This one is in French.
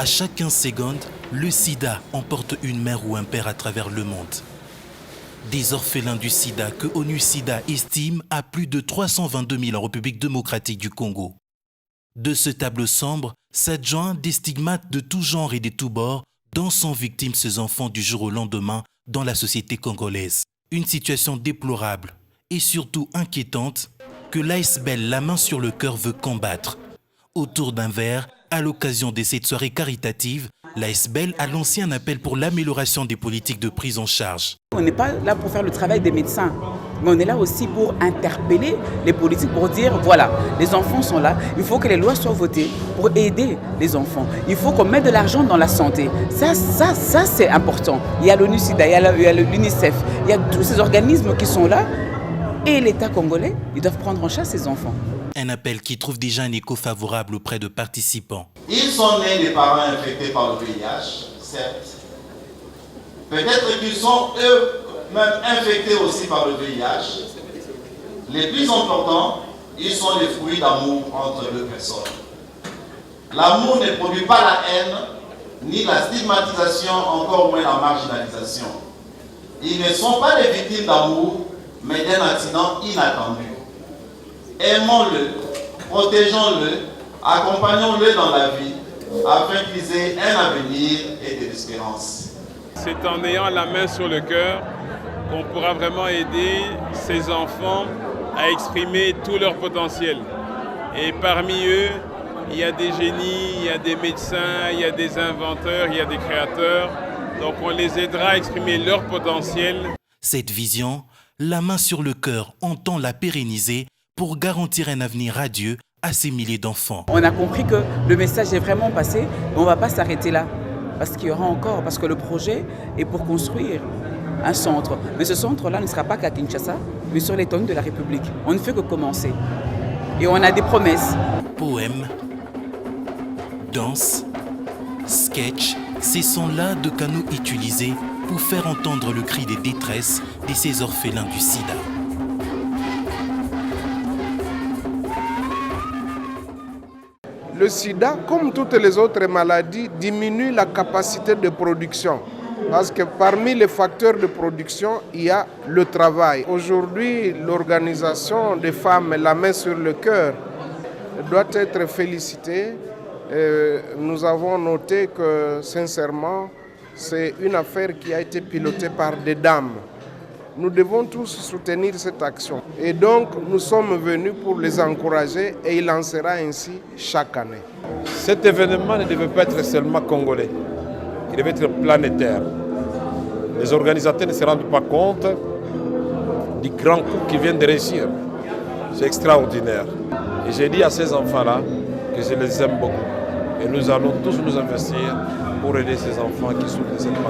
À chaque 15 secondes, le sida emporte une mère ou un père à travers le monde. Des orphelins du sida que ONU-SIDA estime à plus de 322 000 en République démocratique du Congo. De ce tableau sombre s'adjoint des stigmates de tout genre et de tous bords dont sont victimes ces enfants du jour au lendemain dans la société congolaise. Une situation déplorable et surtout inquiétante que l'ASBEL, la main sur le cœur, veut combattre. Autour d'un verre, à l'occasion de cette soirée caritative, l'ASBEL a lancé un appel pour l'amélioration des politiques de prise en charge. On n'est pas là pour faire le travail des médecins, mais on est là aussi pour interpeller les politiques, pour dire voilà, les enfants sont là, il faut que les lois soient votées pour aider les enfants. Il faut qu'on mette de l'argent dans la santé. Ça c'est important. Il y a l'ONU-SIDA, il y a l'UNICEF, il y a tous ces organismes qui sont là et l'État congolais, ils doivent prendre en charge ces enfants. Un appel qui trouve déjà un écho favorable auprès de participants. Ils sont nés des parents infectés par le VIH, certes. Peut-être qu'ils sont eux-mêmes infectés aussi par le VIH. Les plus importants, ils sont les fruits d'amour entre deux personnes. L'amour ne produit pas la haine, ni la stigmatisation, encore moins la marginalisation. Ils ne sont pas les victimes d'amour, mais d'un accident inattendu. Aimons-le, protégeons-le, accompagnons-le dans la vie, afin qu'ils aient un avenir et de l'espérance. C'est en ayant la main sur le cœur qu'on pourra vraiment aider ces enfants à exprimer tout leur potentiel. Et parmi eux, il y a des génies, il y a des médecins, il y a des inventeurs, il y a des créateurs. Donc on les aidera à exprimer leur potentiel. Cette vision, la main sur le cœur, entend la pérenniser pour garantir un avenir radieux à ces milliers d'enfants. On a compris que le message est vraiment passé, mais on ne va pas s'arrêter là. Parce qu'il y aura encore, parce que le projet est pour construire un centre. Mais ce centre-là ne sera pas qu'à Kinshasa, mais sur les l'étendue de la République. On ne fait que commencer. Et on a des promesses. Poèmes, danse, sketch, ces sons-là de canaux utilisés pour faire entendre le cri des détresses de ces orphelins du sida. Le sida, comme toutes les autres maladies, diminue la capacité de production. Parce que parmi les facteurs de production, il y a le travail. Aujourd'hui, l'organisation des femmes, la main sur le cœur, doit être félicitée. Nous avons noté que, sincèrement, c'est une affaire qui a été pilotée par des dames. Nous devons tous soutenir cette action. Et donc, nous sommes venus pour les encourager et il en sera ainsi chaque année. Cet événement ne devait pas être seulement congolais, il devait être planétaire. Les organisateurs ne se rendent pas compte du grand coup qu'ils viennent de réussir. C'est extraordinaire. Et j'ai dit à ces enfants-là que je les aime beaucoup. Et nous allons tous nous investir pour aider ces enfants qui souffrent de cette maladie.